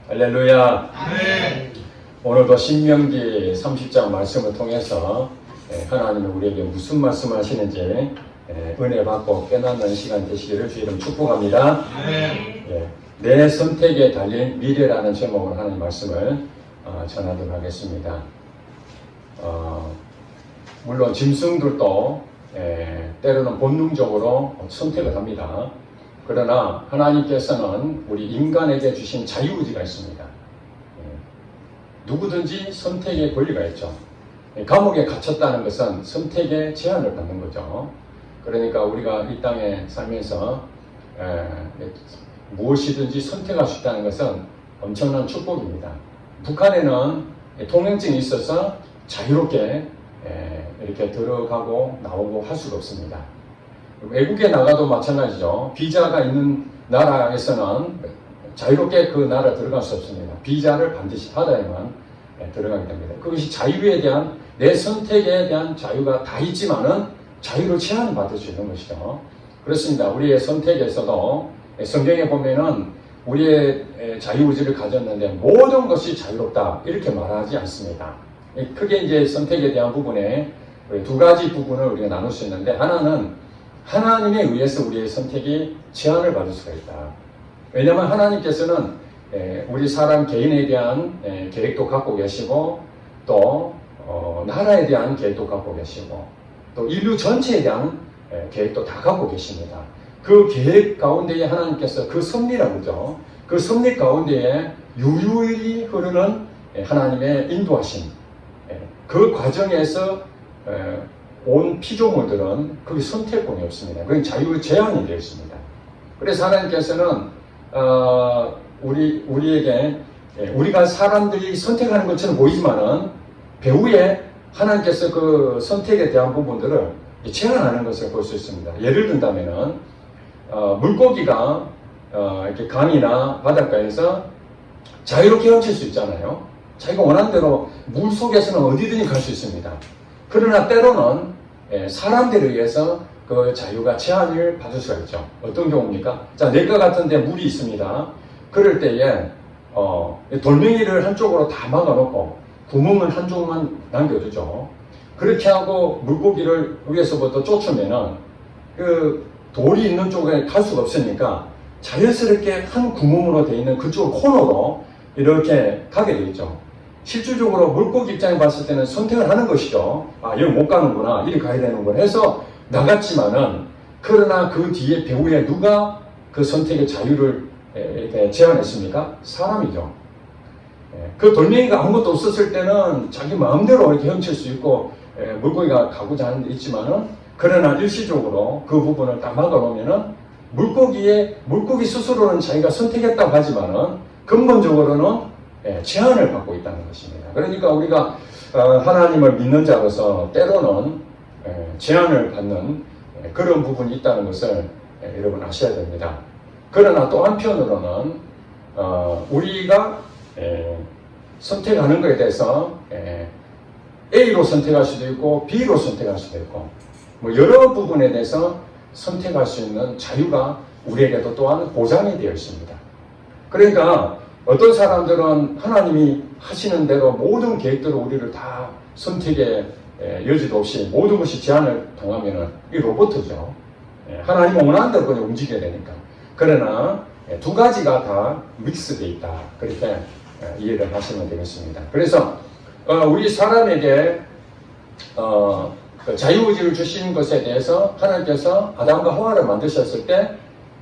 할렐루야. 아멘. 오늘도 신명기 30장 말씀을 통해서 하나님이 우리에게 무슨 말씀을 하시는지 은혜 받고 깨닫는 시간 되시기를 주 이름 축복합니다. 아멘. 내 선택에 달린 미래라는 제목으로 하나님 말씀을 전하도록 하겠습니다. 물론 짐승들도 때로는 본능적으로 선택을 합니다. 그러나 하나님께서는 우리 인간에게 주신 자유의지가 있습니다. 누구든지 선택의 권리가 있죠. 감옥에 갇혔다는 것은 선택의 제한을 받는 거죠. 그러니까 우리가 이 땅에 살면서 무엇이든지 선택할 수 있다는 것은 엄청난 축복입니다. 북한에는 통행증이 있어서 자유롭게 이렇게 들어가고 나오고 할 수가 없습니다. 외국에 나가도 마찬가지죠. 비자가 있는 나라에서는 자유롭게 그 나라 들어갈 수 없습니다. 비자를 반드시 받아야만 들어가게 됩니다. 그것이 자유에 대한 내 선택에 대한 자유가 다 있지만은 자유를 제한받을 수 있는 것이죠. 그렇습니다. 우리의 선택에서도 성경에 보면은 우리의 자유의지를 가졌는데 모든 것이 자유롭다 이렇게 말하지 않습니다. 크게 이제 선택에 대한 부분에 두 가지 부분을 우리가 나눌 수 있는데, 하나는 하나님에 의해서 우리의 선택이 제한을 받을 수가 있다. 왜냐하면 하나님께서는 우리 사람 개인에 대한 계획도 갖고 계시고, 또 나라에 대한 계획도 갖고 계시고, 또 인류 전체에 대한 계획도 다 갖고 계십니다. 그 계획 가운데에 하나님께서 그 섭리라고 그러죠. 그 섭리 가운데에 유유히 흐르는 하나님의 인도하심, 그 과정에서 온 피조물들은 그게 선택권이 없습니다. 그건 자유 제한이 되어 있습니다. 그래서 하나님께서는 우리에게 우리가 사람들이 선택하는 것처럼 보이지만은 배후에 하나님께서 그 선택에 대한 부분들을 제한하는 것을 볼 수 있습니다. 예를 든다면은 물고기가 이렇게 강이나 바닷가에서 자유롭게 헤엄칠 수 있잖아요. 자기가 원하는 대로 물 속에서는 어디든지 갈 수 있습니다. 그러나 때로는 사람들에 의해서 그 자유가 제한을 받을 수가 있죠. 어떤 경우입니까? 자, 냇가 같은 데 물이 있습니다. 그럴 때에 돌멩이를 한쪽으로 다 막아놓고 구멍을 한쪽만 남겨두죠. 그렇게 하고 물고기를 위에서부터 쫓으면은 그 돌이 있는 쪽에 갈 수가 없으니까 자연스럽게 한 구멍으로 되어 있는 그쪽 코너로 이렇게 가게 되겠죠. 실질적으로 물고기 입장에 봤을 때는 선택을 하는 것이죠. 아, 여기 못 가는구나, 이리 가야 되는구나 해서 나갔지만은, 그러나 그 뒤에 배후에 누가 그 선택의 자유를 이렇게 제한했습니까? 사람이죠. 그 돌멩이가 아무것도 없었을 때는 자기 마음대로 이렇게 헤엄칠 수 있고 물고기가 가고자 하는 데 있지만은, 그러나 일시적으로 그 부분을 다 막아놓으면은 물고기 스스로는 자기가 선택했다고 하지만은 근본적으로는 제한을 받고 있다는 것입니다. 그러니까 우리가 하나님을 믿는 자로서 때로는 제한을 받는 그런 부분이 있다는 것을 여러분 아셔야 됩니다. 그러나 또 한편으로는 우리가 선택하는 것에 대해서 A로 선택할 수도 있고 B로 선택할 수도 있고, 뭐 여러 부분에 대해서 선택할 수 있는 자유가 우리에게도 또한 보장이 되어 있습니다. 그러니까 어떤 사람들은 하나님이 하시는 대로 모든 계획대로 우리를 다 선택의 여지도 없이 모든 것이 제한을 통하면은 이 로봇이죠. 하나님은 원하는 대로 그냥 움직여야 되니까. 그러나 두 가지가 다 믹스되어 있다. 그렇게 이해를 하시면 되겠습니다. 그래서 우리 사람에게 자유의지를 주신 것에 대해서 하나님께서 아담과 하와를 만드셨을 때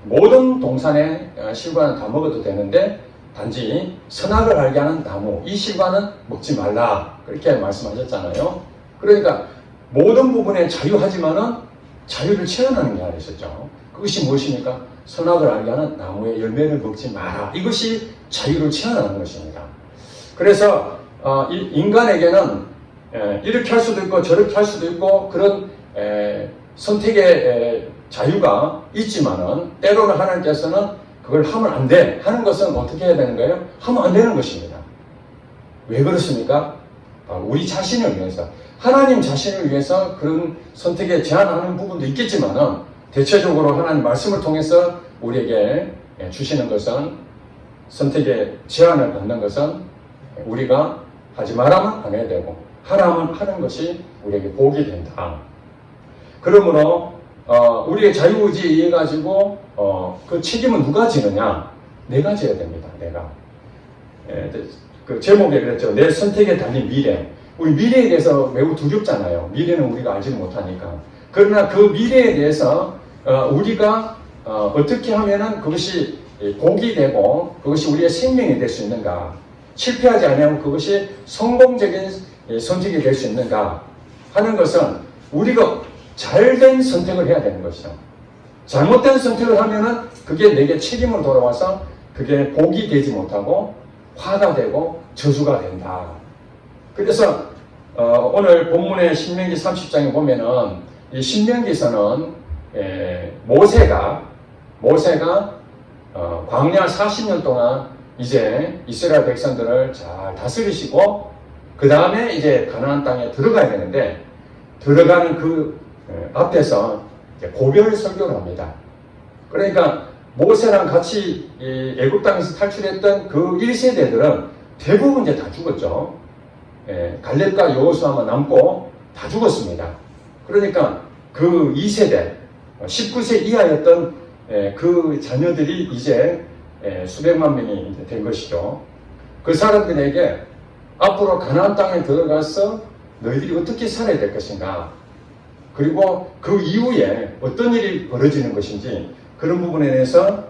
모든 동산의 실과는 다 먹어도 되는데 단지 선악을 알게 하는 나무, 이 실과는 먹지 말라, 그렇게 말씀하셨잖아요. 그러니까 모든 부분에 자유하지만은 자유를 제한하는 게 하나 있었죠. 그것이 무엇입니까? 선악을 알게 하는 나무의 열매를 먹지 마라. 이것이 자유를 제한하는 것입니다. 그래서 인간에게는 이렇게 할 수도 있고 저렇게 할 수도 있고 그런 선택의 자유가 있지만은, 때로는 하나님께서는 그걸 하면 안 돼 하는 것은 어떻게 해야 되는 거예요? 하면 안 되는 것입니다. 왜 그렇습니까? 우리 자신을 위해서, 하나님 자신을 위해서 그런 선택에 제한하는 부분도 있겠지만은, 대체적으로 하나님 말씀을 통해서 우리에게 주시는 것은 선택의 제한을 받는 것은 우리가 하지 말라면 안 해야 되고 하라면 하는 것이 우리에게 복이 된다. 그러므로 우리의 자유의지에 의해 가지고 그 책임은 누가 지느냐? 내가 져야 됩니다. 내가. 그 제목에 그랬죠. 내 선택에 달린 미래. 우리 미래에 대해서 매우 두렵잖아요. 미래는 우리가 알지 못하니까. 그러나 그 미래에 대해서 우리가 어떻게 하면은 그것이 복이 되고 그것이 우리의 생명이 될 수 있는가? 실패하지 않으면 그것이 성공적인 선택이 될 수 있는가? 하는 것은 우리가 잘된 선택을 해야 되는 것이죠. 잘못된 선택을 하면은 그게 내게 책임으로 돌아와서 그게 복이 되지 못하고 화가 되고 저주가 된다. 그래서 오늘 본문의 신명기 30장에 보면은 이 신명기에서는 모세가 광야 40년 동안 이제 이스라엘 백성들을 잘 다스리시고 그 다음에 이제 가나안 땅에 들어가야 되는데 들어가는 그 앞에서 고별 설교를 합니다. 그러니까 모세랑 같이 애굽 땅에서 탈출했던 그 1세대들은 대부분 이제 다 죽었죠. 갈렙과 여호수아만 남고 다 죽었습니다. 그러니까 그 2세대 19세 이하였던 그 자녀들이 이제 수백만 명이 이제 된 것이죠. 그 사람들에게 앞으로 가나안 땅에 들어가서 너희들이 어떻게 살아야 될 것인가, 그리고 그 이후에 어떤 일이 벌어지는 것인지 그런 부분에 대해서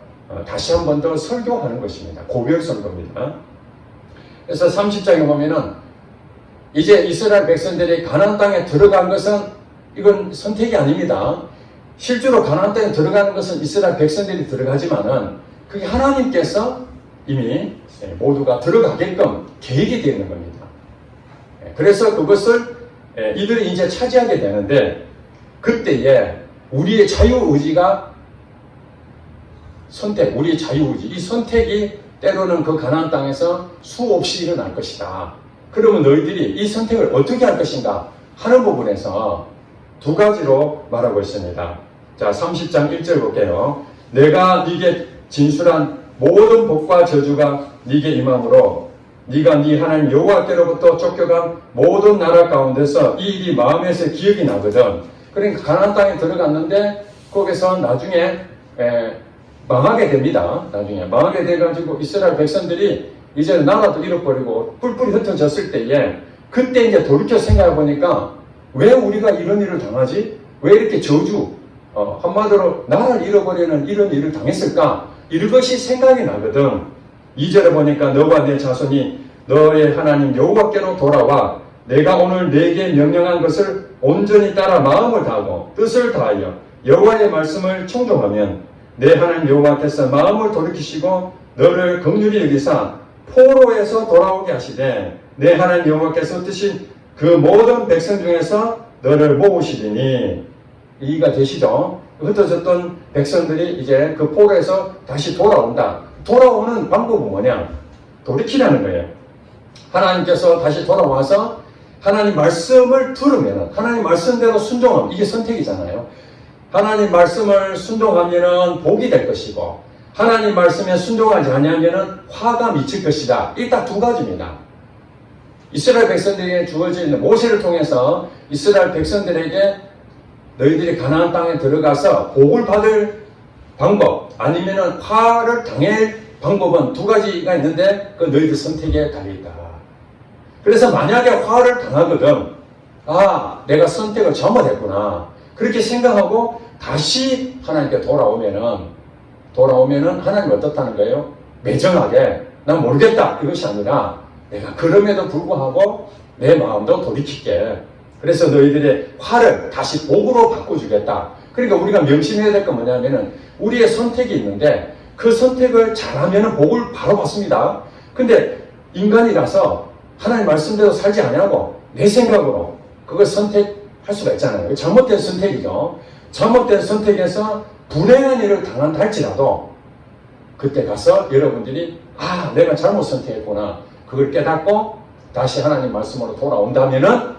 다시 한 번 더 설교하는 것입니다. 고별 설교입니다. 그래서 30장에 보면은 이제 이스라엘 백성들이 가나안 땅에 들어간 것은 이건 선택이 아닙니다. 실제로 가나안 땅에 들어가는 것은 이스라엘 백성들이 들어가지만은 그게 하나님께서 이미 모두가 들어가게끔 계획이 되어 있는 겁니다. 그래서 그것을 이들이 이제 차지하게 되는데 그때에 우리의 자유의지가 우리의 자유의지, 이 선택이 때로는 그 가나안 땅에서 수없이 일어날 것이다. 그러면 너희들이 이 선택을 어떻게 할 것인가 하는 부분에서 두 가지로 말하고 있습니다. 자, 30장 1절 볼게요. 내가 네게 진술한 모든 복과 저주가 네게 임함으로 네가 네 하나님 여호와께로부터 쫓겨간 모든 나라 가운데서 이 일이 마음에서 기억이 나거든. 그러니까 가나안 땅에 들어갔는데 거기서 나중에 망하게 됩니다. 나중에 망하게 돼가지고 이스라엘 백성들이 이제 나라도 잃어버리고 뿔뿔이 흩어졌을 때에 그때 이제 돌이켜 생각해 보니까 왜 우리가 이런 일을 당하지? 왜 이렇게 저주, 한마디로 나라를 잃어버리는 이런 일을 당했을까? 이것이 생각이 나거든. 2절에 보니까 너와 내 자손이 너의 하나님 여호와께로 돌아와 내가 오늘 네게 명령한 것을 온전히 따라 마음을 다하고 뜻을 다하여 여호와의 말씀을 청종하면 내 하나님 여호와께서 마음을 돌이키시고 너를 긍휼히 여기사 포로에서 돌아오게 하시되 내 하나님 여호와께서 뜻인 그 모든 백성 중에서 너를 모으시리니. 이해가 되시죠? 흩어졌던 백성들이 이제 그 포로에서 다시 돌아온다. 돌아오는 방법은 뭐냐? 돌이키라는 거예요. 하나님께서 다시 돌아와서 하나님 말씀을 들으면 하나님 말씀대로 순종하면 이게 선택이잖아요. 하나님 말씀을 순종하면 복이 될 것이고 하나님 말씀에 순종하지 않으면 화가 미칠 것이다. 이 딱 두 가지입니다. 이스라엘 백성들에게 주어진 모세를 통해서 이스라엘 백성들에게 너희들이 가나안 땅에 들어가서 복을 받을 방법 아니면은 화를 당할 방법은 두 가지가 있는데 그 너희들 선택에 달려있다. 그래서 만약에 화를 당하거든, 아, 내가 선택을 잘못했구나, 그렇게 생각하고 다시 하나님께 돌아오면은 하나님 어떻다는 거예요? 매정하게 난 모르겠다 이것이 아니라 내가 그럼에도 불구하고 내 마음도 돌이킬게. 그래서 너희들의 화를 다시 복으로 바꿔주겠다. 그러니까 우리가 명심해야 될 건 뭐냐면은 우리의 선택이 있는데 그 선택을 잘하면은 복을 바로 받습니다. 근데 인간이라서 하나님 말씀대로 살지 않냐고 내 생각으로 그걸 선택할 수가 있잖아요. 잘못된 선택이죠. 잘못된 선택에서 불행한 일을 당한다 할지라도 그때 가서 여러분들이 아, 내가 잘못 선택했구나, 그걸 깨닫고 다시 하나님 말씀으로 돌아온다면은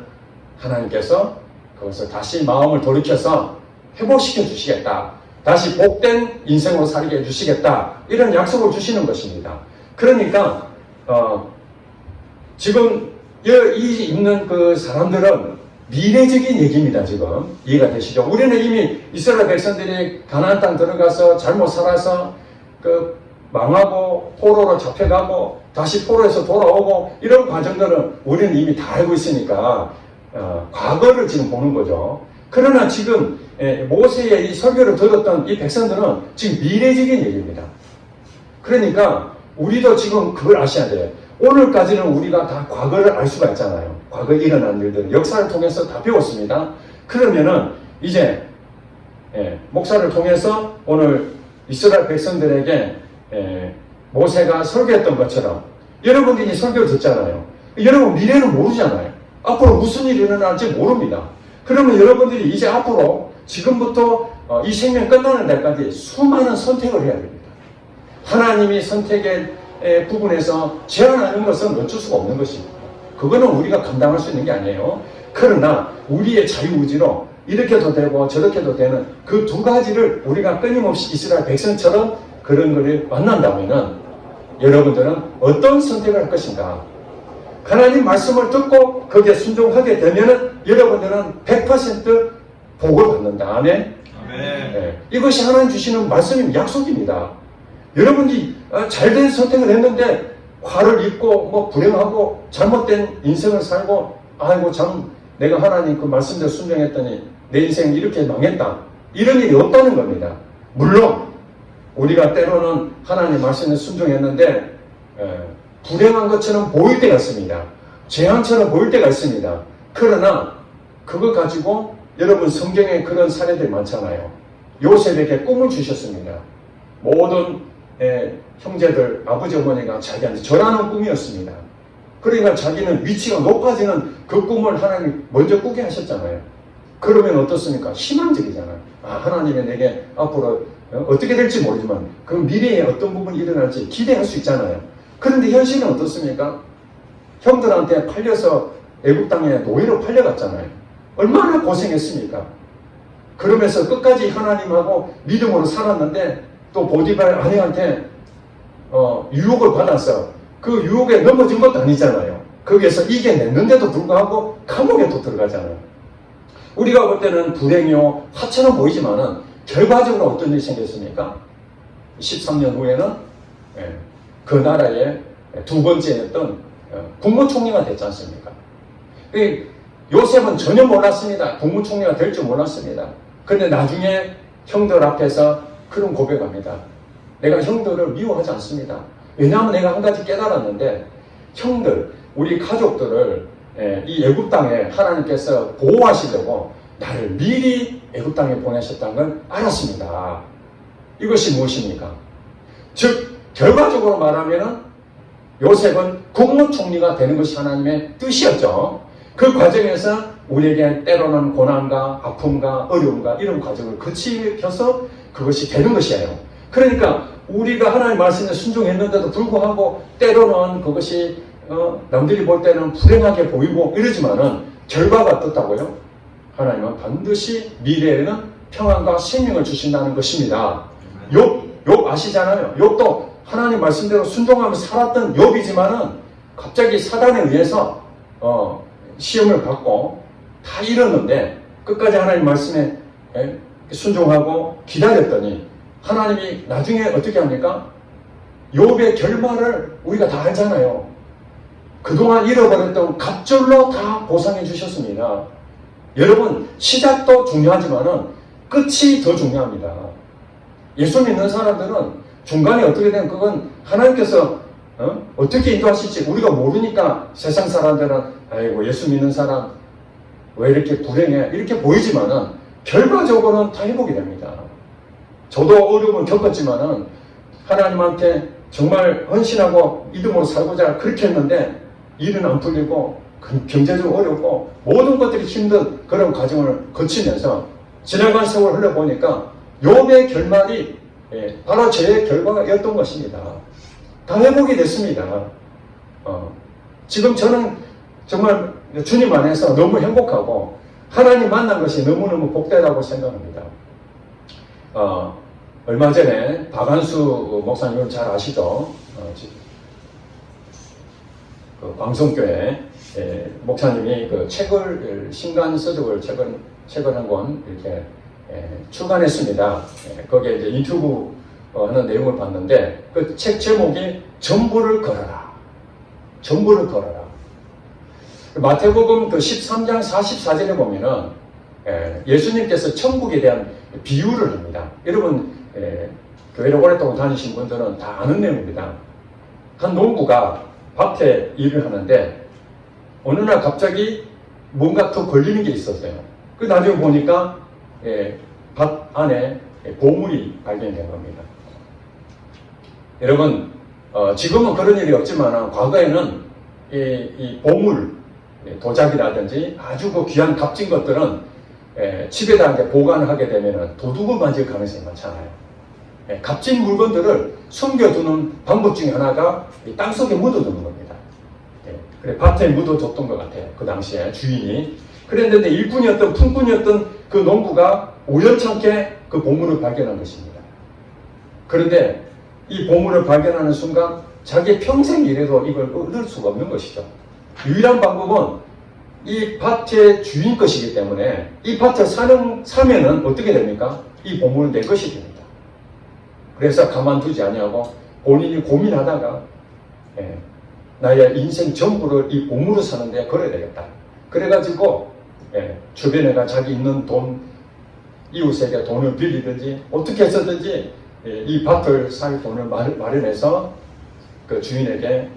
하나님께서 그것을 다시 마음을 돌이켜서 회복시켜 주시겠다. 다시 복된 인생으로 살게 해주시겠다. 이런 약속을 주시는 것입니다. 그러니까 지금 이 있는 그 사람들은 미래적인 얘기입니다. 지금 이해가 되시죠? 우리는 이미 이스라엘 백성들이 가나안 땅 들어가서 잘못 살아서 그 망하고 포로로 잡혀가고 다시 포로에서 돌아오고 이런 과정들은 우리는 이미 다 알고 있으니까 과거를 지금 보는 거죠. 그러나 지금 모세의 이 설교를 들었던 이 백성들은 지금 미래적인 얘기입니다. 그러니까 우리도 지금 그걸 아셔야 돼요. 오늘까지는 우리가 다 과거를 알 수가 있잖아요. 과거에 일어난 일들은 역사를 통해서 다 배웠습니다. 그러면은 이제 목사를 통해서 오늘 이스라엘 백성들에게 모세가 설교했던 것처럼 여러분들이 설교를 듣잖아요. 여러분 미래는 모르잖아요. 앞으로 무슨 일이 일어날지 모릅니다. 그러면 여러분들이 이제 앞으로 지금부터 이 생명 끝나는 날까지 수많은 선택을 해야 됩니다. 하나님이 선택의 부분에서 제한하는 것은 어쩔 수가 없는 것입니다. 그거는 우리가 감당할 수 있는 게 아니에요. 그러나 우리의 자유의지로 이렇게도 되고 저렇게도 되는 그 두 가지를 우리가 끊임없이 이스라엘 백성처럼 그런 것을 만난다면은 여러분들은 어떤 선택을 할 것인가? 하나님 말씀을 듣고 거기에 순종하게 되면은 여러분들은 100% 복을 받는다. 아멘? 네. 이것이 하나님 주시는 말씀인 약속입니다. 여러분이 잘된 선택을 했는데 화를 입고 뭐 불행하고 잘못된 인생을 살고 아이고 참 내가 하나님 그 말씀대로 순종했더니 내 인생이 이렇게 망했다. 이런 일이 없다는 겁니다. 물론 우리가 때로는 하나님 말씀에 순종했는데 불행한 것처럼 보일 때가 있습니다. 재앙처럼 보일 때가 있습니다. 그러나 그거 가지고 여러분 성경에 그런 사례들이 많잖아요. 요셉에게 꿈을 주셨습니다. 모든 형제들, 아버지 어머니가 자기한테 절하는 꿈이었습니다. 그러니까 자기는 위치가 높아지는 그 꿈을 하나님 먼저 꾸게 하셨잖아요. 그러면 어떻습니까? 희망적이잖아요. 하나님이 내게 앞으로 어떻게 될지 모르지만 그 미래에 어떤 부분이 일어날지 기대할 수 있잖아요. 그런데 현실은 어떻습니까? 형들한테 팔려서 애국 땅에 노예로 팔려갔잖아요. 얼마나 고생했습니까? 그러면서 끝까지 하나님하고 믿음으로 살았는데 또 보디발 아내한테 유혹을 받아서 그 유혹에 넘어진 것도 아니잖아요. 거기에서 이겨냈는데도 불구하고 감옥에 또 들어가잖아요. 우리가 볼 때는 불행이요 화처럼 보이지만은 결과적으로 어떤 일이 생겼습니까? 13년 후에는 그 나라의 두 번째였던 국무총리가 됐지 않습니까? 요셉은 전혀 몰랐습니다. 국무총리가 될 줄 몰랐습니다. 그런데 나중에 형들 앞에서 그런 고백합니다. 내가 형들을 미워하지 않습니다. 왜냐하면 내가 한 가지 깨달았는데 형들, 우리 가족들을 이 애굽 땅에 하나님께서 보호하시려고 나를 미리 애굽 땅에 보내셨다는 걸 알았습니다. 이것이 무엇입니까? 즉 결과적으로 말하면 요셉은 국무총리가 되는 것이 하나님의 뜻이었죠. 그 과정에서 우리에게 때로는 고난과 아픔과 어려움과 이런 과정을 거치면서 그것이 되는 것이에요. 그러니까 우리가 하나님 말씀에 순종했는데도 불구하고 때로는 그것이 남들이 볼 때는 불행하게 보이고 이러지만은 결과가 어떻다고요? 하나님은 반드시 미래에는 평안과 생명을 주신다는 것입니다. 욥 아시잖아요. 욥도 하나님 말씀대로 순종하면서 살았던 욥이지만은 갑자기 사단에 의해서 시험을 받고 다 잃었는데 끝까지 하나님 말씀에 순종하고 기다렸더니 하나님이 나중에 어떻게 합니까? 욥의 결말을 우리가 다 알잖아요. 그동안 잃어버렸던 갑절로 다 보상해 주셨습니다. 여러분 시작도 중요하지만은 끝이 더 중요합니다. 예수 믿는 사람들은 중간에 어떻게 되면 그건 하나님께서 어떻게 인도하실지 우리가 모르니까 세상 사람들은 아이고 예수 믿는 사람 왜 이렇게 불행해 이렇게 보이지만은 결과적으로는 다 회복이 됩니다. 저도 어려움을 겪었지만은 하나님한테 정말 헌신하고 믿음으로 살고자 그렇게 했는데 일은 안 풀리고 경제적으로 어렵고 모든 것들이 힘든 그런 과정을 거치면서 지나간 세월 흘러보니까 욥의 결말이 바로 저의 결과였던 것입니다. 다 회복이 됐습니다. 지금 저는 정말 주님 안에서 너무 행복하고 하나님 만난 것이 너무너무 복되다고 생각합니다. 얼마 전에 박한수 목사님을 잘 아시죠? 그 광성교회 목사님이 그 책을 신간 서적을 책을 한 권 이렇게 출간했습니다. 거기에 이제 인터뷰 하는 내용을 봤는데 그 책 제목이 전부를 걸어라. 전부를 걸어라. 마태복음 그 13장 44절에 보면은 예수님께서 천국에 대한 비유를 합니다. 여러분 교회를 오랫동안 다니신 분들은 다 아는 내용입니다. 한 농부가 밭에 일을 하는데 어느 날 갑자기 뭔가 더 걸리는 게 있었어요. 그 나중에 보니까 밭 안에 보물이 발견된 겁니다. 여러분 지금은 그런 일이 없지만 과거에는 이 보물 도자기라든지 아주 그 귀한 값진 것들은 집에다 보관을 하게 되면 도둑을 맞을 가능성이 많잖아요. 값진 물건들을 숨겨두는 방법 중에 하나가 땅속에 묻어두는 겁니다. 그래 밭에 묻어뒀던 것 같아요. 그 당시에 주인이. 그랬는데 일꾼이었던 품꾼이었던 그 농부가 우연찮게 그 보물을 발견한 것입니다. 그런데 이 보물을 발견하는 순간 자기 평생 일해도 이걸 얻을 수가 없는 것이죠. 유일한 방법은 이 밭의 주인 것이기 때문에 이 밭을 사면은 어떻게 됩니까? 이 보물은 내 것이 됩니다. 그래서 가만두지 아니하고 본인이 고민하다가 나의 인생 전부를 이 보물을 사는데 걸어야 되겠다. 그래가지고 주변에가 자기 있는 돈, 이웃에게 돈을 빌리든지 어떻게 해서든지 이 밭을 살 돈을 마련해서 그 주인에게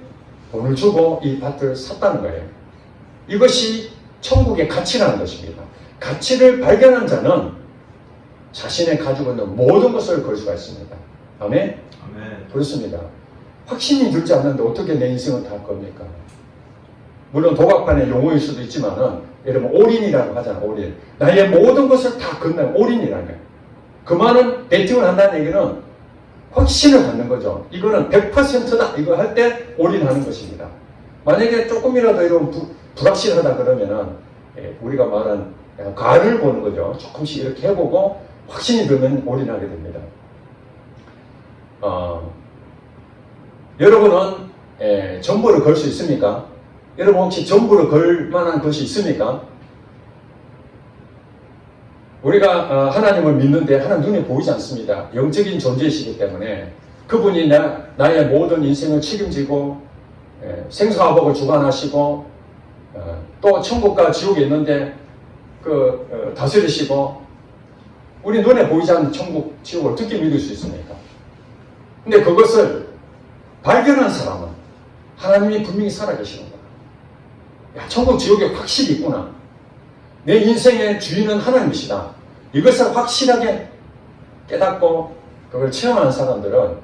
돈을 주고 이 밭을 샀다는 거예요. 이것이 천국의 가치라는 것입니다. 가치를 발견한 자는 자신의 가지고 있는 모든 것을 걸 수가 있습니다. 아멘? 아멘. 그렇습니다. 확신이 들지 않는데 어떻게 내 인생을 다 할 겁니까? 물론 도박판의 용어일 수도 있지만은 여러분 올인이라고 하잖아요. 올인. 나의 모든 것을 다 건다는 올인이라는 거예요. 그 말은 베팅을 한다는 얘기는 확신을 갖는 거죠. 이거는 100%다. 이거 할 때 올인하는 것입니다. 만약에 조금이라도 이런 불확실하다 그러면은 우리가 말한 간을 보는 거죠. 조금씩 이렇게 해보고 확신이 들면 올인하게 됩니다. 여러분은 전부를 걸 수 있습니까? 여러분 혹시 전부를 걸 만한 것이 있습니까? 우리가 하나님을 믿는데 하나님 눈에 보이지 않습니다. 영적인 존재이시기 때문에 그분이 나의 모든 인생을 책임지고 생사화복을 주관하시고 또 천국과 지옥이 있는데 다스리시고 우리 눈에 보이지 않는 천국, 지옥을 어떻게 믿을 수 있습니까? 근데 그것을 발견한 사람은 하나님이 분명히 살아계시는 거야. 야, 천국, 지옥에 확실히 있구나. 내 인생의 주인은 하나님이시다. 이것을 확실하게 깨닫고 그걸 체험하는 사람들은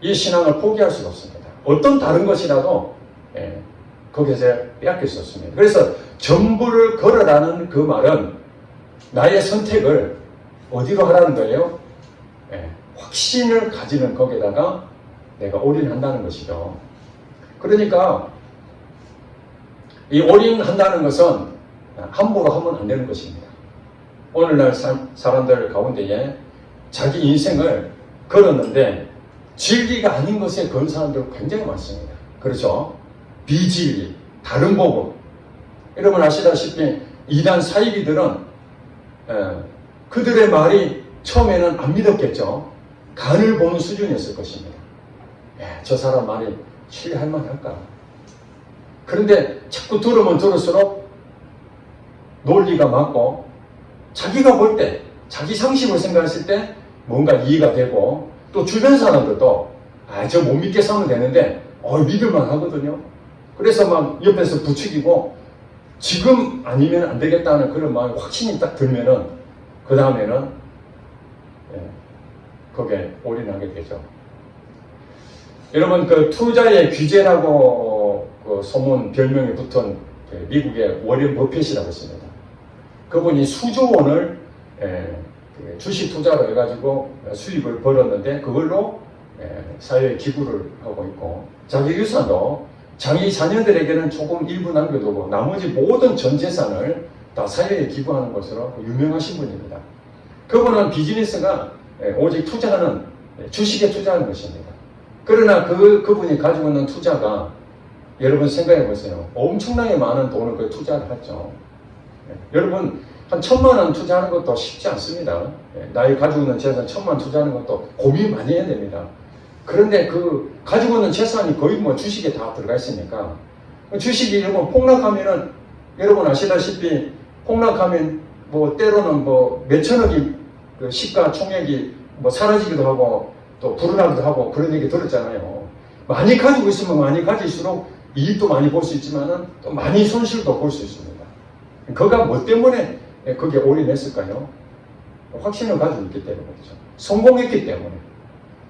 이 신앙을 포기할 수가 없습니다. 어떤 다른 것이라도 거기에서 빼앗길 수 없습니다. 그래서 전부를 걸어라는 그 말은 나의 선택을 어디로 하라는 거예요? 확신을 가지는 거기에다가 내가 올인한다는 것이죠. 그러니까 이 올인한다는 것은 함부로 하면 안 되는 것입니다. 오늘날 사람들 가운데에 자기 인생을 걸었는데 진리가 아닌 것에 건 사람들 굉장히 많습니다. 그렇죠? 비진리, 다른 복음. 여러분 아시다시피 이단 사이비들은 그들의 말이 처음에는 안 믿었겠죠. 간을 보는 수준이었을 것입니다. 저 사람 말이 신뢰할 만할까? 그런데 자꾸 들으면 들을수록 논리가 맞고 자기가 볼 때, 자기 상식을 생각했을 때 뭔가 이해가 되고 또 주변 사람들도 저 못 믿겠어 하면 되는데 믿을만 하거든요. 그래서 막 옆에서 부추기고 지금 아니면 안 되겠다는 그런 마음이 확신이 딱 들면은 그 다음에는 거기에 올인하게 되죠. 여러분 그 투자의 귀재라고 그 소문 별명이 붙은 미국의 워렌 버핏이라고 있습니다. 그분이 수조 원을 주식 투자를 해가지고 수익을 벌었는데 그걸로 사회에 기부를 하고 있고 자기 유산도 자기 자녀들에게는 조금 일부 남겨두고 나머지 모든 전 재산을 다 사회에 기부하는 것으로 유명하신 분입니다. 그분은 비즈니스가 오직 투자하는 주식에 투자하는 것입니다. 그러나 그분이 가지고 있는 투자가 여러분 생각해 보세요. 엄청나게 많은 돈을 그 투자를 했죠. 여러분 한 1,000만 원 투자하는 것도 쉽지 않습니다. 나이 가지고 있는 재산 1,000만 원 투자하는 것도 고민 많이 해야 됩니다. 그런데 그 가지고 있는 재산이 거의 뭐 주식에 다 들어가 있으니까 주식이 여러분 폭락하면은 여러분 아시다시피 폭락하면 뭐 때로는 뭐 몇천억이 그 시가 총액이 뭐 사라지기도 하고 또 불어나기도 하고 그런 얘기 들었잖아요. 많이 가지고 있으면 많이 가질수록 이익도 많이 볼 수 있지만은 또 많이 손실도 볼 수 있습니다. 그가 뭐 때문에 그게 올인했을까요? 확신을 가지고 있기 때문이죠. 성공했기 때문에.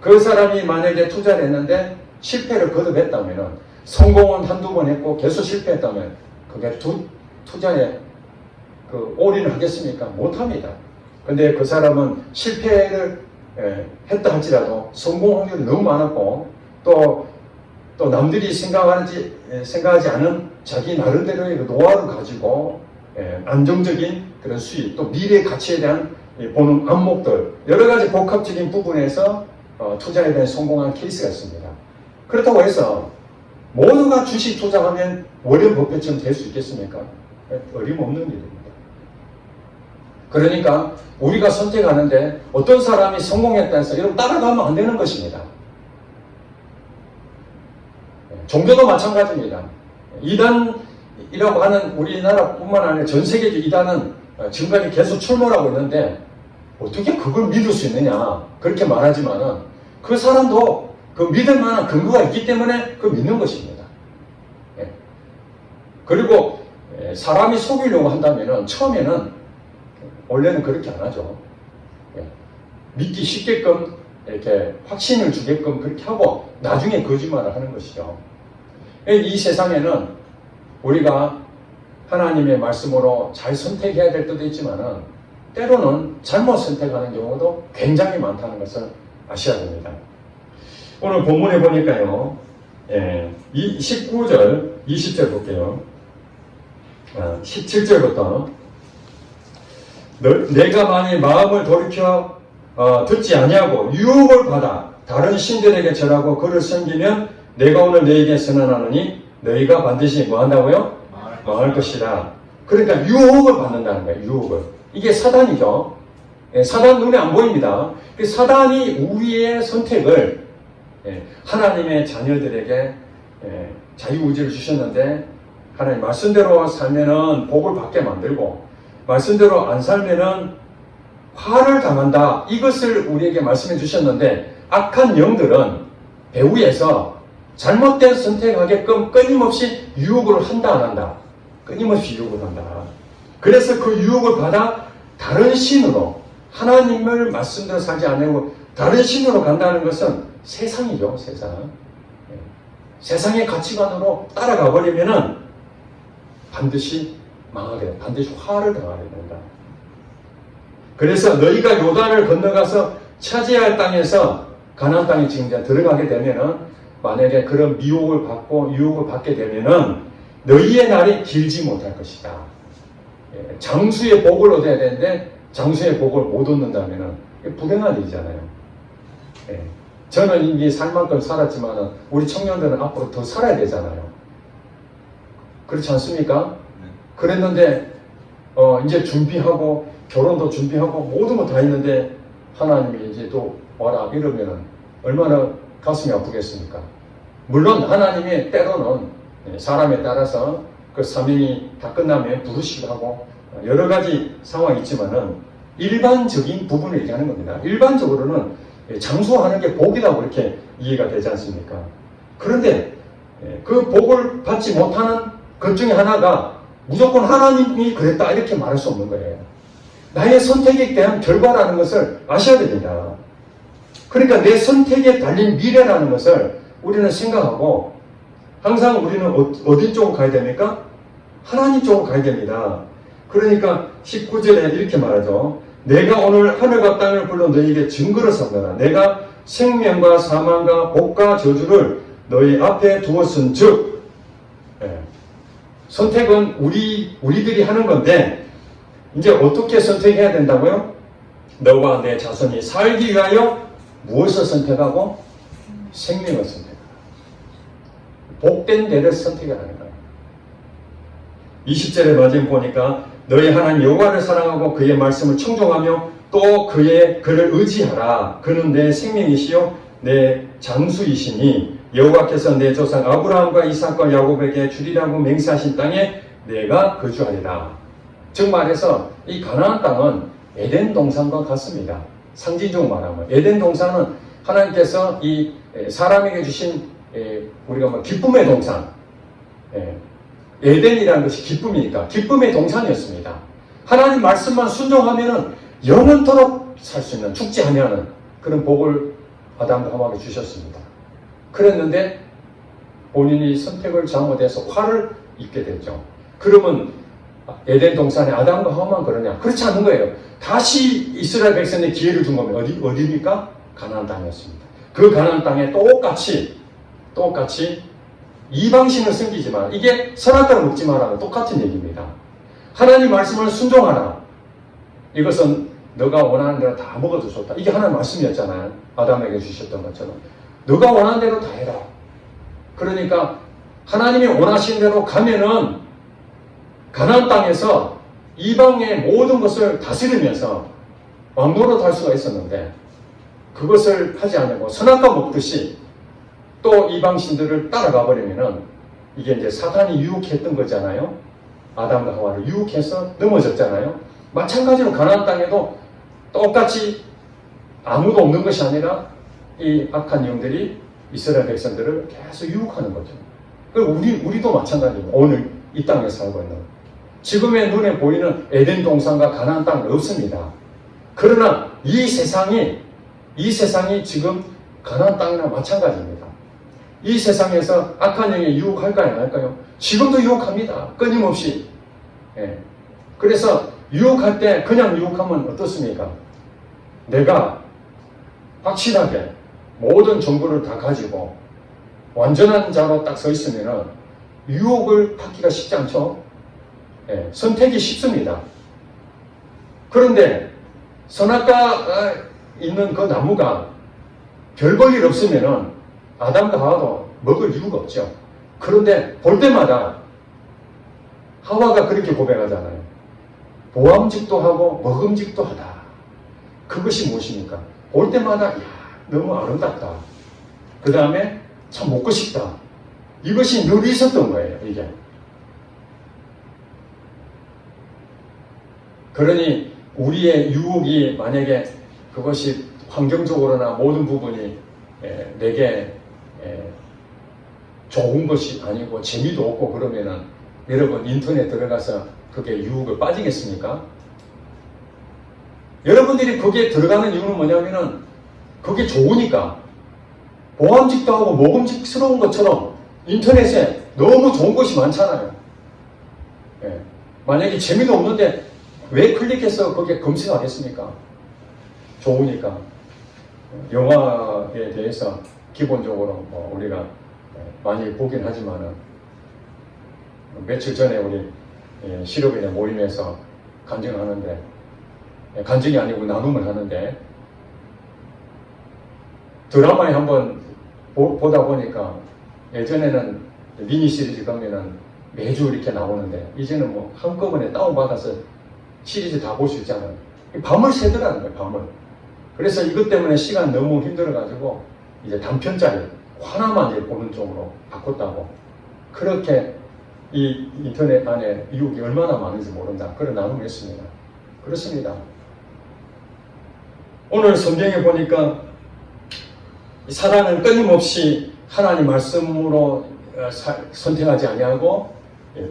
그 사람이 만약에 투자를 했는데 실패를 거듭했다면 성공은 한두 번 했고 계속 실패했다면 그게 투자에 그 올인을 하겠습니까? 못합니다. 근데 그 사람은 실패를 했다 할지라도 성공 확률이 너무 많았고 또 남들이 생각하지 않은 자기 나름대로의 그 노하우를 가지고 안정적인 그런 수익, 또 미래의 가치에 대한 보는 안목들, 여러 가지 복합적인 부분에서 투자에 대한 성공한 케이스가 있습니다. 그렇다고 해서 모두가 주식 투자하면 워렌 버핏처럼 될 수 있겠습니까? 어림없는 일입니다. 그러니까 우리가 선택하는데 어떤 사람이 성공했다 해서 여러분 따라가면 안 되는 것입니다. 종교도 마찬가지입니다. 이단이라고 하는 우리나라뿐만 아니라 전 세계적 이단은 지금까지 계속 출몰하고 있는데 어떻게 그걸 믿을 수 있느냐 그렇게 말하지만은 그 사람도 그 믿을 만한 근거가 있기 때문에 그 믿는 것입니다. 그리고 사람이 속이려고 한다면은 처음에는 원래는 그렇게 안 하죠. 믿기 쉽게끔 이렇게 확신을 주게끔 그렇게 하고 나중에 거짓말을 하는 것이죠. 이 세상에는 우리가 하나님의 말씀으로 잘 선택해야 될 때도 있지만은 때로는 잘못 선택하는 경우도 굉장히 많다는 것을 아셔야 됩니다. 오늘 본문에 보니까요, 19절, 20절 볼게요. 17절부터 내가 만일 마음을 돌이켜 듣지 아니하고 유혹을 받아 다른 신들에게 절하고 그를 섬기면 내가 오늘 너희에게 선언하노니 너희가 반드시 뭐 한다고요? 망할 것이다. 그러니까 유혹을 받는다는 거예요. 유혹을. 이게 사단이죠. 사단 눈에 안 보입니다. 사단이 우리의 선택을 하나님의 자녀들에게 자유의지를 주셨는데 하나님 말씀대로 살면은 복을 받게 만들고 말씀대로 안 살면은 화를 당한다. 이것을 우리에게 말씀해 주셨는데 악한 영들은 배후에서 잘못된 선택하게끔 끊임없이 유혹을 한다 안 한다. 끊임없이 유혹을 한다. 그래서 그 유혹을 받아 다른 신으로 하나님을 말씀대로 살지 않고 다른 신으로 간다는 것은 세상이죠. 세상. 세상의 가치관으로 따라가 버리면은 반드시 망하게 된다. 반드시 화를 당하게 된다. 그래서 너희가 요단을 건너가서 차지해야 할 땅에서 가나안 땅에 지금 들어가게 되면은 만약에 그런 미혹을 받고 유혹을 받게 되면은 너희의 날이 길지 못할 것이다. 장수의 복을 얻어야 되는데 장수의 복을 못 얻는다면은 불행한 일이잖아요. 저는 이미 살 만큼 살았지만은 우리 청년들은 앞으로 더 살아야 되잖아요. 그렇지 않습니까? 그랬는데 이제 준비하고 결혼도 준비하고 모든 거 다 했는데 하나님이 이제 또 와라 이러면은 얼마나 가슴이 아프겠습니까? 물론 하나님이 때로는 사람에 따라서 그 사명이 다 끝나면 부르시기도 하고 여러 가지 상황이 있지만은 일반적인 부분을 얘기하는 겁니다. 일반적으로는 장수하는 게 복이라고 이렇게 이해가 되지 않습니까? 그런데 그 복을 받지 못하는 것 중에 하나가 무조건 하나님이 그랬다 이렇게 말할 수 없는 거예요. 나의 선택에 대한 결과라는 것을 아셔야 됩니다. 그러니까 내 선택에 달린 미래라는 것을 우리는 생각하고 항상 우리는 어디 쪽으로 가야 됩니까? 하나님 쪽으로 가야 됩니다. 그러니까 19절에 이렇게 말하죠. 내가 오늘 하늘과 땅을 불러 너희에게 증거로 삼노라. 내가 생명과 사망과 복과 저주를 너희 앞에 두었은 즉 선택은 우리들이 하는 건데 이제 어떻게 선택해야 된다고요? 너와 내 자손이 살기 위하여 무엇을 선택하고? 생명을 선택하라. 복된 데를 선택하라는 거예요. 20절에 마지막 보니까 너희 하나님 여호와를 사랑하고 그의 말씀을 청종하며 또 그를 의지하라. 그는 내 생명이시요 내 장수이시니 여호와께서 내 조상 아브라함과 이삭과 야곱에게 주리라고 맹세하신 땅에 내가 거주하리라. 즉 말해서 이 가나안 땅은 에덴 동산과 같습니다. 상징적으로 말하면 에덴 동산은 하나님께서 이 사람에게 주신 우리가 뭐 기쁨의 동산, 에덴이라는 것이 기쁨이니까 기쁨의 동산이었습니다. 하나님 말씀만 순종하면은 영원토록 살 수 있는, 죽지 아니하는 그런 복을 아담과 하와에게 주셨습니다. 그랬는데 본인이 선택을 잘못해서 화를 입게 됐죠. 그러면 에덴 동산에 아담과 하와만 그러냐? 그렇지 않은 거예요. 다시 이스라엘 백성에 기회를 준 거면 어디입니까? 가나안 땅이었습니다. 그 가나안 땅에 똑같이 이방신을 섬기지 마라. 이게 선악과를 먹지 마라. 똑같은 얘기입니다. 하나님 말씀을 순종하라. 이것은 너가 원하는 대로 다 먹어도 좋다. 이게 하나님 말씀이었잖아요. 아담에게 주셨던 것처럼. 너가 원하는 대로 다 해라. 그러니까 하나님이 원하시는 대로 가면은 가나안 땅에서 이방의 모든 것을 다스리면서 왕노릇 할 수가 있었는데 그것을 하지 않고 선악과 먹듯이 또 이방신들을 따라가 버리면은 이게 이제 사탄이 유혹했던 거잖아요. 아담과 하와를 유혹해서 넘어졌잖아요. 마찬가지로 가나안 땅에도 똑같이 아무도 없는 것이 아니라 이 악한 영들이 이스라엘 백성들을 계속 유혹하는 거죠. 우리도 마찬가지입니다. 오늘 이 땅에 살고 있는 지금의 눈에 보이는 에덴 동산과 가나안 땅은 없습니다. 그러나 이 세상이 지금 가나안 땅이나 마찬가지입니다. 이 세상에서 악한 영이 유혹할까요? 안 할까요? 지금도 유혹합니다. 끊임없이. 그래서 유혹할 때 그냥 유혹하면 어떻습니까? 내가 확실하게 모든 정보를 다 가지고 완전한 자로 딱 서 있으면 유혹을 받기가 쉽지 않죠? 선택이 쉽습니다. 그런데 선악과가 있는 그 나무가 별 볼 일 없으면 아담과 하와도 먹을 이유가 없죠. 그런데 볼 때마다 하와가 그렇게 고백하잖아요. 보암직도 하고 먹음직도 하다. 그것이 무엇입니까? 볼 때마다 야, 너무 아름답다. 그 다음에 참 먹고 싶다. 이것이 늘 있었던 거예요. 이게. 그러니 우리의 유혹이 만약에 그것이 환경적으로나 모든 부분이 내게 좋은 것이 아니고 재미도 없고 그러면은 여러분 인터넷 들어가서 그게 유혹을 빠지겠습니까? 여러분들이 거기에 들어가는 이유는 뭐냐면은 그게 좋으니까 보암직도 하고 먹음직스러운 것처럼 인터넷에 너무 좋은 것이 많잖아요. 만약에 재미도 없는데 왜 클릭해서 거기에 검색하겠습니까? 좋으니까. 영화에 대해서 기본적으로 우리가 많이 보긴 하지만은 며칠 전에 우리 실업인의 모임에서 간증을 하는데 간증이 아니고 나눔을 하는데 드라마에 한번 보다 보니까 예전에는 미니 시리즈 가면은 매주 이렇게 나오는데 이제는 뭐 한꺼번에 다운받아서 시리즈 다 볼 수 있잖아요. 밤을 새더라는 거예요, 밤을. 그래서 이것 때문에 시간 너무 힘들어가지고 이제 단편짜리 하나만 이제 보는 쪽으로 바꿨다고. 그렇게 이 인터넷 안에 유혹이 얼마나 많은지 모른다. 그런 나눔을 했습니다. 그렇습니다. 오늘 성경에 보니까 사랑은 끊임없이 하나님 말씀으로 선택하지 아니하고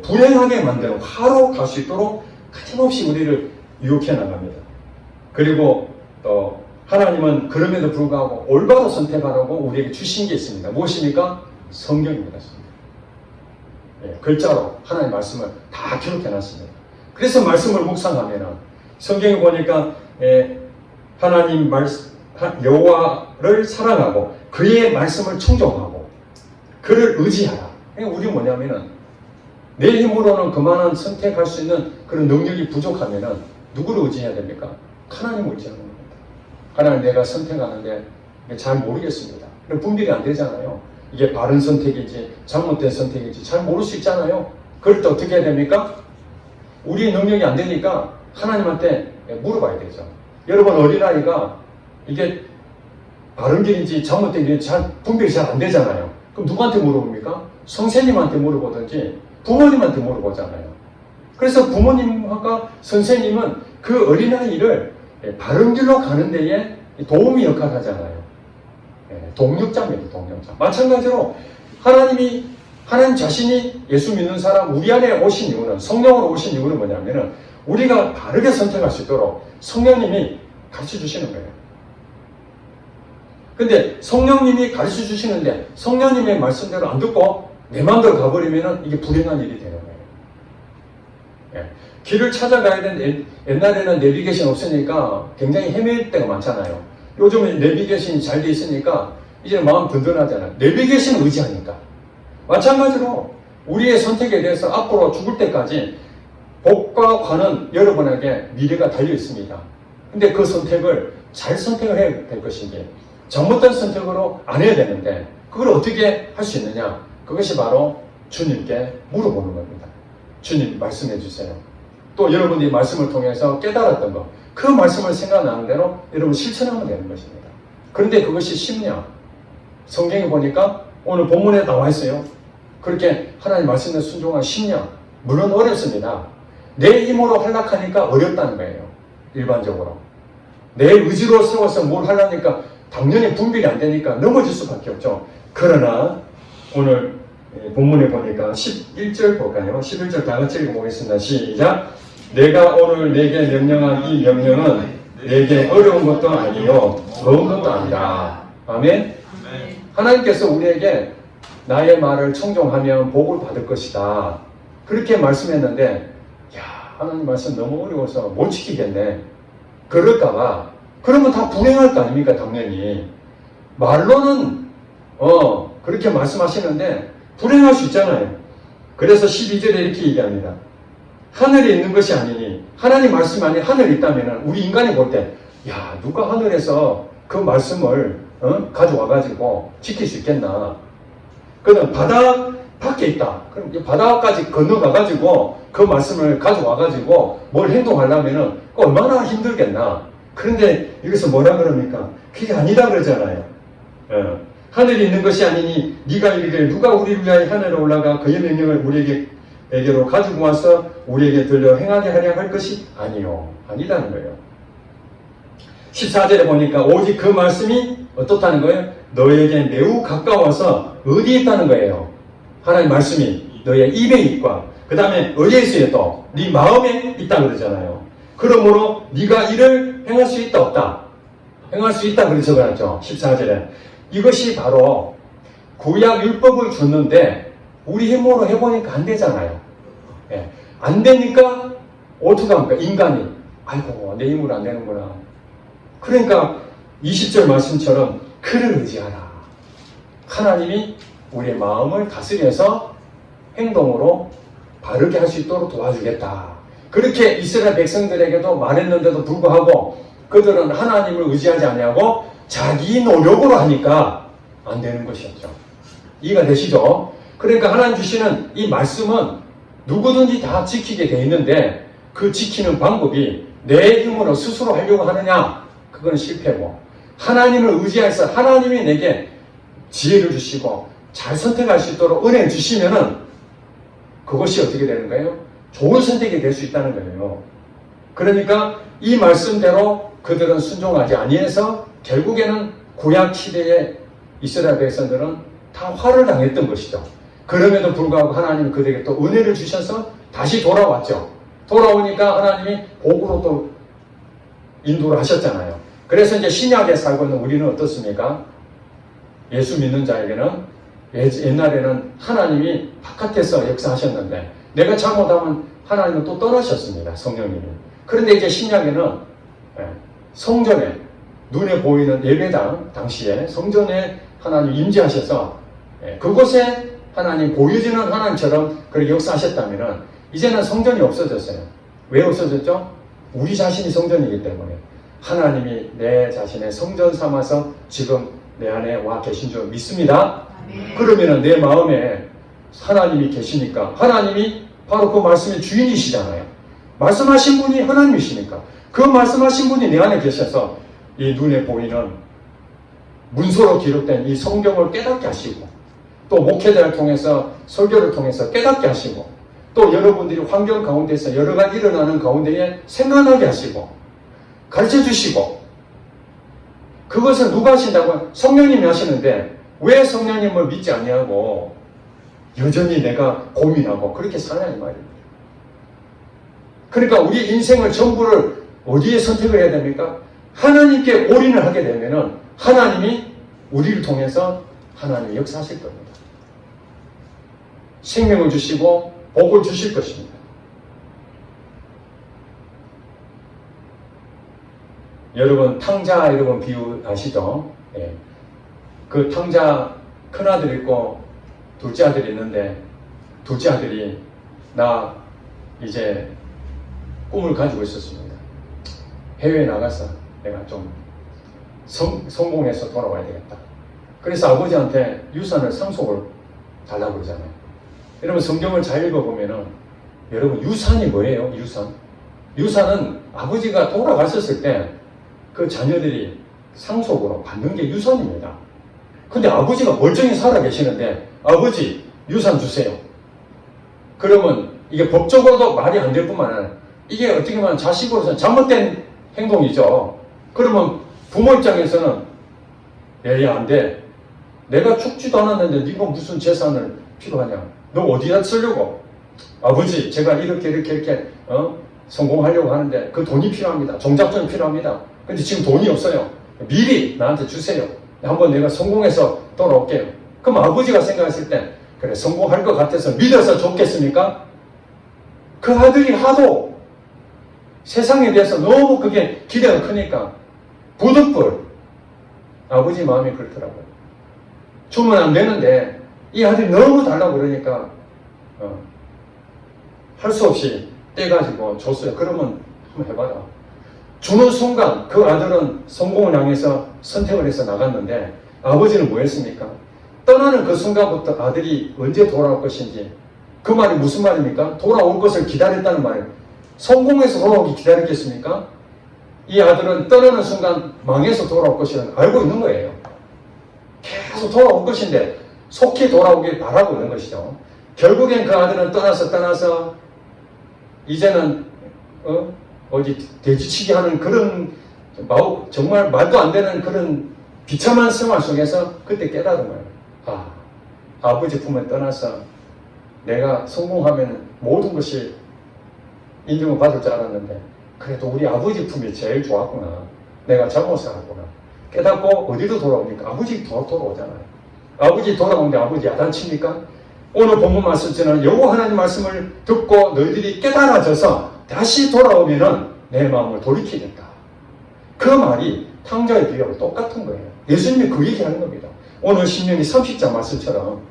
불행하게 만드는 화로 갈 수 있도록 끊임없이 우리를 유혹해 나갑니다. 그리고 또 하나님은 그럼에도 불구하고 올바로 선택하라고 우리에게 주신 게 있습니다. 무엇입니까? 성경입니다. 글자로 하나님 말씀을 다 기록해 놨습니다. 그래서 말씀을 묵상하면 성경에 보니까 하나님 여호와를 사랑하고 그의 말씀을 청종하고 그를 의지하라. 우리 뭐냐면은 내 힘으로는 그만한 선택할 수 있는 그런 능력이 부족하면은 누구를 의지해야 됩니까? 하나님을 의지하는 겁니다. 하나님 내가 선택하는데 잘 모르겠습니다. 분별이 안 되잖아요. 이게 바른 선택인지 잘못된 선택인지 잘 모를 수 있잖아요. 그럴 때 어떻게 해야 됩니까? 우리의 능력이 안 되니까 하나님한테 물어봐야 되죠. 여러분, 어린아이가 이게 바른 길인지 잘못된 길인지 분별이 잘 안 되잖아요. 그럼 누구한테 물어봅니까? 선생님한테 물어보든지 부모님한테 물어보잖아요. 그래서 부모님과 선생님은 그 어린아이를 바른 길로 가는 데에 도움이 역할을 하잖아요. 동력자입니다. 동력자. 마찬가지로 하나님 자신이 예수 믿는 사람, 우리 안에 오신 이유는, 성령으로 오신 이유는 뭐냐면은 우리가 바르게 선택할 수 있도록 성령님이 가르쳐 주시는 거예요. 근데 성령님이 가르쳐 주시는데 성령님의 말씀대로 안 듣고 내 마음대로 가버리면은 이게 불행한 일이 되는 거예요. 길을 찾아가야 되는데 옛날에는 내비게이션 없으니까 굉장히 헤맬 때가 많잖아요. 요즘은 내비게이션이 잘 돼 있으니까 이제는 마음 든든하잖아요. 내비게이션을 의지하니까. 마찬가지로 우리의 선택에 대해서 앞으로 죽을 때까지 복과 관은 여러분에게 미래가 달려 있습니다. 근데 그 선택을 잘 선택을 해야 될 것인지 잘못된 선택으로 안 해야 되는데 그걸 어떻게 할 수 있느냐? 그것이 바로 주님께 물어보는 겁니다. 주님 말씀해 주세요. 또 여러분들이 말씀을 통해서 깨달았던 것, 그 말씀을 생각나는 대로 여러분 실천하면 되는 것입니다. 그런데 그것이 쉽냐? 성경에 보니까 오늘 본문에 나와 있어요. 그렇게 하나님 말씀에 순종하기 쉽냐? 물론 어렵습니다. 내 힘으로 하려니까 어렵다는 거예요. 일반적으로. 내 의지로 세워서 뭘 하려니까 당연히 분별이 안 되니까 넘어질 수밖에 없죠. 그러나 오늘 본문에 보니까 11절 볼까요? 11절 다 같이 읽어보겠습니다. 시작! 내가 오늘 내게 명령한 이 명령은 내게 어려운 것도 아니요 어려운 것도 아니라. 아멘? 하나님께서 우리에게 나의 말을 청종하면 복을 받을 것이다. 그렇게 말씀했는데 하나님 말씀 너무 어려워서 못 지키겠네. 그럴까봐. 그러면 다 불행할 거 아닙니까? 당연히. 말로는 그렇게 말씀하시는데 불행할 수 있잖아요. 그래서 12절에 이렇게 얘기합니다. 하늘에 있는 것이 아니니, 하나님 말씀 안에 하늘이 있다면 우리 인간이 볼 때 누가 하늘에서 그 말씀을 가져와가지고 지킬 수 있겠나. 그는 바다 밖에 있다. 그럼 이 바다까지 건너가가지고 그 말씀을 가져와가지고 뭘 행동하려면은 얼마나 힘들겠나. 그런데 여기서 뭐라 그럽니까? 그게 아니다 그러잖아요. 하늘이 있는 것이 아니니 네가 이르기를 누가 우리를 위하여 하늘에 올라가 그의 명령을 우리에게로 가지고 와서 우리에게 들려 행하게 하려 할 것이 아니요. 아니다는 거예요. 14절에 보니까 오직 그 말씀이 어떻다는 거예요? 너에게 매우 가까워서 어디에 있다는 거예요? 하나님 말씀이 너의 입에 있고 그 다음에 어디에 있어요? 또 네 마음에 있다 그러잖아요. 그러므로 네가 이를 행할 수 있다 없다? 행할 수 있다 그렇게 적어놨죠. 14절에. 이것이 바로 구약 율법을 줬는데 우리 힘으로 해보니까 안 되잖아요. 안 되니까 어떻게 합니까? 인간이 아이고 내 힘으로 안 되는구나. 그러니까 20절 말씀처럼 그를 의지하라. 하나님이 우리의 마음을 다스려서 행동으로 바르게 할 수 있도록 도와주겠다. 그렇게 이스라엘 백성들에게도 말했는데도 불구하고 그들은 하나님을 의지하지 아니하고 자기 노력으로 하니까 안 되는 것이었죠. 이해가 되시죠? 그러니까 하나님 주시는 이 말씀은 누구든지 다 지키게 돼 있는데 그 지키는 방법이 내 힘으로 스스로 하려고 하느냐? 그건 실패고 하나님을 의지해서 하나님이 내게 지혜를 주시고 잘 선택할 수 있도록 은혜 주시면은 그것이 어떻게 되는 거예요? 좋은 선택이 될 수 있다는 거예요. 그러니까 이 말씀대로 그들은 순종하지 아니해서 결국에는 구약 시대의 이스라엘 백성들은 다 화를 당했던 것이죠. 그럼에도 불구하고 하나님이 그들에게 또 은혜를 주셔서 다시 돌아왔죠. 돌아오니까 하나님이 복으로 또 인도를 하셨잖아요. 그래서 이제 신약에 살고 있는 우리는 어떻습니까? 예수 믿는 자에게는 옛날에는 하나님이 바깥에서 역사하셨는데 내가 잘못하면 하나님은 또 떠나셨습니다. 성령님이. 그런데 이제 신약에는 성전에 눈에 보이는 예배당 당시에 성전에 하나님 임재하셔서 그곳에 하나님 보여지는 하나님처럼 그렇게 역사하셨다면 이제는 성전이 없어졌어요. 왜 없어졌죠? 우리 자신이 성전이기 때문에 하나님이 내 자신의 성전 삼아서 지금 내 안에 와 계신 줄 믿습니다. 그러면은 내 마음에 하나님이 계시니까 하나님이 바로 그 말씀의 주인이시잖아요. 말씀하신 분이 하나님이시니까 그 말씀하신 분이 내 안에 계셔서 이 눈에 보이는 문서로 기록된 이 성경을 깨닫게 하시고 또 목회자를 통해서 설교를 통해서 깨닫게 하시고 또 여러분들이 환경 가운데서 여러 가지 일어나는 가운데에 생각나게 하시고 가르쳐 주시고 그것을 누가 하신다고? 성령님이 하시는데 왜 성령님을 믿지 않냐고 여전히 내가 고민하고 그렇게 사냐 이 말입니다. 그러니까 우리 인생을 전부를 어디에 선택을 해야 됩니까? 하나님께 올인을 하게 되면은 하나님이 우리를 통해서 하나님이 역사하실 겁니다. 생명을 주시고 복을 주실 것입니다. 여러분 탕자 여러분 비유 아시죠? 예. 그 탕자 큰아들 있고 둘째 아들이 있는데 둘째 아들이 나 이제 꿈을 가지고 있었습니다. 해외에 나가서 내가 좀 성공해서 돌아와야 되겠다. 그래서 아버지한테 유산을 상속을 달라고 그러잖아요. 여러분 성경을 잘 읽어보면은 여러분 유산이 뭐예요? 유산은 아버지가 돌아가셨을 때 그 자녀들이 상속으로 받는 게 유산입니다. 근데 아버지가 멀쩡히 살아 계시는데 아버지 유산 주세요. 그러면 이게 법적으로도 말이 안 될 뿐만 아니라 이게 어떻게 보면 자식으로서는 잘못된 행동이죠. 그러면 부모 입장에서는 얘야 안 돼. 내가 죽지도 않았는데 네가 무슨 재산을 필요하냐. 너 어디다 쓰려고. 아버지 제가 이렇게 성공하려고 하는데 그 돈이 필요합니다. 종잣돈이 필요합니다. 근데 지금 돈이 없어요. 미리 나한테 주세요. 한번 내가 성공해서 돌아올게요. 그럼 아버지가 생각했을 때 그래 성공할 것 같아서 믿어서 줬겠습니까? 그 아들이 하도 세상에 대해서 너무 그게 기대가 크니까 부득불 아버지 마음이 그렇더라고요. 주면 안 되는데 이 아들이 너무 달라고 그러니까 할 수 없이 떼가지고 줬어요. 그러면 한번 해봐라. 주는 순간 그 아들은 성공을 향해서 선택을 해서 나갔는데 아버지는 뭐 했습니까? 떠나는 그 순간부터 아들이 언제 돌아올 것인지 그 말이 무슨 말입니까? 돌아올 것을 기다렸다는 말이에요. 성공해서 돌아오기 기다렸겠습니까? 이 아들은 떠나는 순간 망해서 돌아올 것이라는 알고 있는 거예요. 계속 돌아올 것인데 속히 돌아오길 바라고 있는 것이죠. 결국엔 그 아들은 떠나서 이제는 어디 돼지치기 하는 그런 정말 말도 안 되는 그런 비참한 생활 속에서 그때 깨달은 거예요. 아버지 품에 떠나서 내가 성공하면 모든 것이 인정을 받을 줄 알았는데 그래도 우리 아버지 품이 제일 좋았구나. 내가 잘못 살았구나. 깨닫고 어디로 돌아옵니까? 아버지 돌아오잖아요. 아버지 돌아오는데 아버지 야단칩니까? 오늘 본문 말씀처럼 여호와 하나님 말씀을 듣고 너희들이 깨달아져서 다시 돌아오면은 내 마음을 돌이키겠다. 그 말이 탕자의 비유하고 똑같은 거예요. 예수님이 그 얘기하는 겁니다. 오늘 신명기 30장 말씀처럼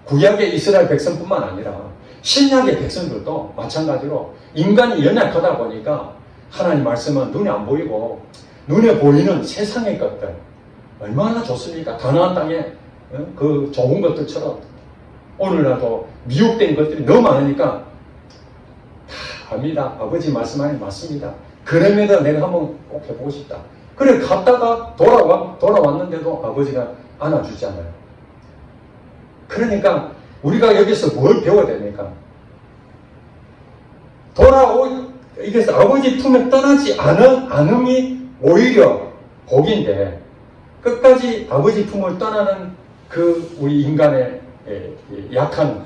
구약의 이스라엘 백성뿐만 아니라 신약의 백성들도 마찬가지로 인간이 연약하다 보니까 하나님 말씀은 눈에 안 보이고 눈에 보이는 세상의 것들 얼마나 좋습니까? 가나안 땅에 그 좋은 것들처럼 오늘날도 미혹된 것들이 너무 많으니까 다 압니다. 아버지 말씀하니 맞습니다. 그럼에도 내가 한번 꼭 해보고 싶다. 그래 갔다가 돌아왔는데도 아버지가 안아주잖아요. 그러니까 우리가 여기서 뭘 배워야 됩니까? 이게 아버지 품에 떠나지 않음이 오히려 복인데 끝까지 아버지 품을 떠나는 그 우리 인간의 연약함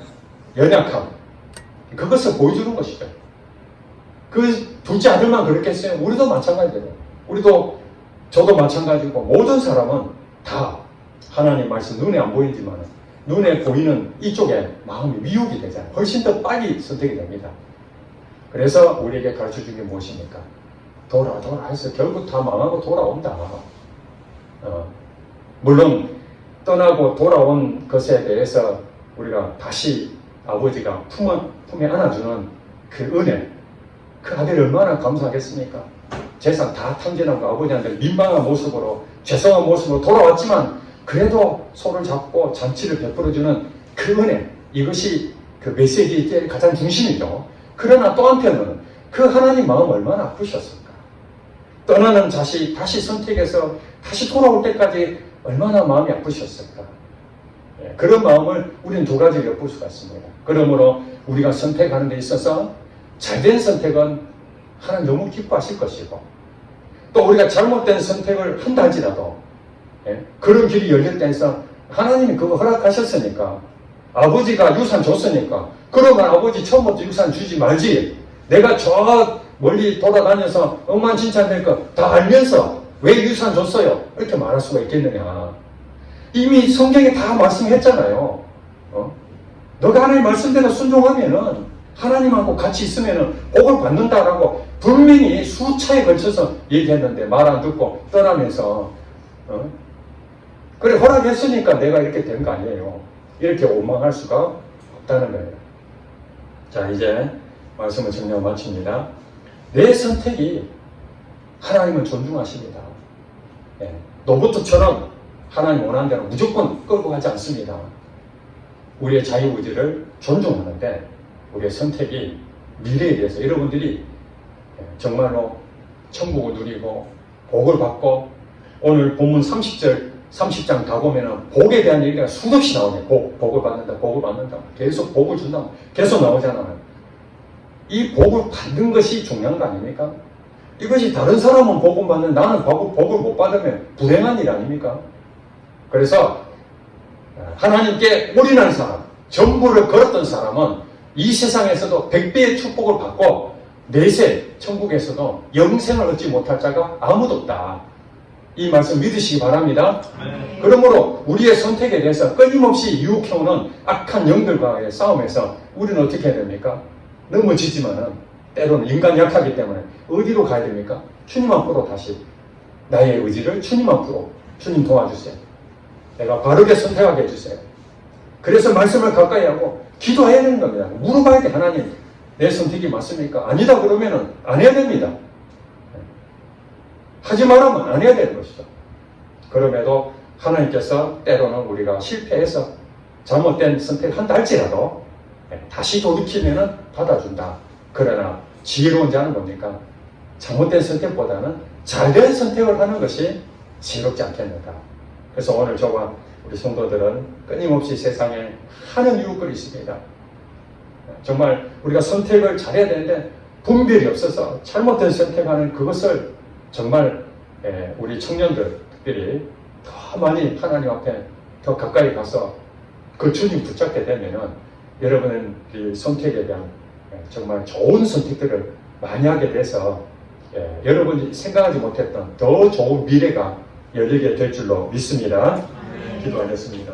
그것을 보여주는 것이죠. 그 둘째 아들만 그렇겠어요? 우리도 마찬가지예요. 저도 마찬가지고 모든 사람은 다 하나님 말씀 눈에 안 보이지만 눈에 보이는 이쪽에 마음이 미혹이 되잖아요. 훨씬 더 빨리 선택이 됩니다. 그래서 우리에게 가르쳐 준 게 무엇입니까? 돌아 해서 결국 다 망하고 돌아온다. 물론 떠나고 돌아온 것에 대해서 우리가 다시 아버지가 품에 안아주는 그 은혜, 그 아들이 얼마나 감사하겠습니까? 재산 다 탕진하고 아버지한테 민망한 모습으로 죄송한 모습으로 돌아왔지만 그래도 손을 잡고 잔치를 베풀어주는 그 은혜, 이것이 그 메시지의 가장 중심이죠. 그러나 또 한편으로는 그 하나님 마음 얼마나 아프셨을까. 떠나는 자식 다시 선택해서 다시 돌아올 때까지 얼마나 마음이 아프셨을까. 그런 마음을 우리는 두 가지로 엿볼 수가 있습니다. 그러므로 우리가 선택하는 데 있어서 잘된 선택은 하나님 너무 기뻐하실 것이고, 또 우리가 잘못된 선택을 한다 할지라도 그런 길이 열릴 때에서 하나님이 그거 허락하셨으니까, 아버지가 유산 줬으니까 그러면 아버지 처음부터 유산 주지 말지, 내가 저 멀리 돌아다녀서 억만진창될 거 다 알면서 왜 유산 줬어요? 이렇게 말할 수가 있겠느냐. 이미 성경에 다 말씀했잖아요. 너가 하나님 말씀대로 순종하면은 하나님하고 같이 있으면은 복을 받는다라고 분명히 수차에 걸쳐서 얘기했는데 말 안 듣고 떠나면서 그래 허락했으니까 내가 이렇게 된 거 아니에요. 이렇게 원망할 수가 없다는 거예요. 자, 이제 말씀을 정리하고 마칩니다. 내 선택이 하나님을 존중하십니다. 로봇처럼 하나님 원하는 대로 무조건 끌고 가지 않습니다. 우리의 자유의지를 존중하는데 우리의 선택이 미래에 대해서 여러분들이 정말로 천국을 누리고 복을 받고, 오늘 본문 30장 다 보면은 복에 대한 얘기가 수없이 나오네. 복을 받는다, 복을 받는다. 계속 복을 준다. 계속 나오잖아요. 이 복을 받는 것이 중요한 거 아닙니까? 이것이 다른 사람은 복을 받는, 나는 복을 못 받으면 불행한 일 아닙니까? 그래서 하나님께 올인한 사람, 전부를 걸었던 사람은 이 세상에서도 100배의 축복을 받고 내세 천국에서도 영생을 얻지 못할 자가 아무도 없다. 이 말씀 믿으시기 바랍니다. 그러므로 우리의 선택에 대해서 끊임없이 유혹해오는 악한 영들과의 싸움에서 우리는 어떻게 해야 됩니까? 넘어지지만은 때로는 인간이 약하기 때문에 어디로 가야 됩니까? 주님 앞으로 다시 나의 의지를 주님 앞으로, 주님 도와주세요. 내가 바르게 선택하게 해주세요. 그래서 말씀을 가까이 하고 기도해야 되는 겁니다. 물어봐야 돼. 하나님, 내 선택이 맞습니까? 아니다 그러면은 안 해야 됩니다. 하지 말라면 안 해야 되는 것이죠. 그럼에도 하나님께서 때로는 우리가 실패해서 잘못된 선택을 한다 할지라도 다시 돌이키면은 받아준다. 그러나 지혜로운 자는 뭡니까? 잘못된 선택보다는 잘된 선택을 하는 것이 지혜롭지 않겠는가. 그래서 오늘 저와 우리 성도들은 끊임없이 세상에 하는 유혹들이 있습니다. 정말 우리가 선택을 잘해야 되는데 분별이 없어서 잘못된 선택하는 그것을 정말 우리 청년들 특별히 더 많이 하나님 앞에 더 가까이 가서 그 주님 붙잡게 되면은 여러분은 이 선택에 대한 정말 좋은 선택들을 많이 하게 돼서 여러분이 생각하지 못했던 더 좋은 미래가 열리게 될 줄로 믿습니다. 기도하겠습니다.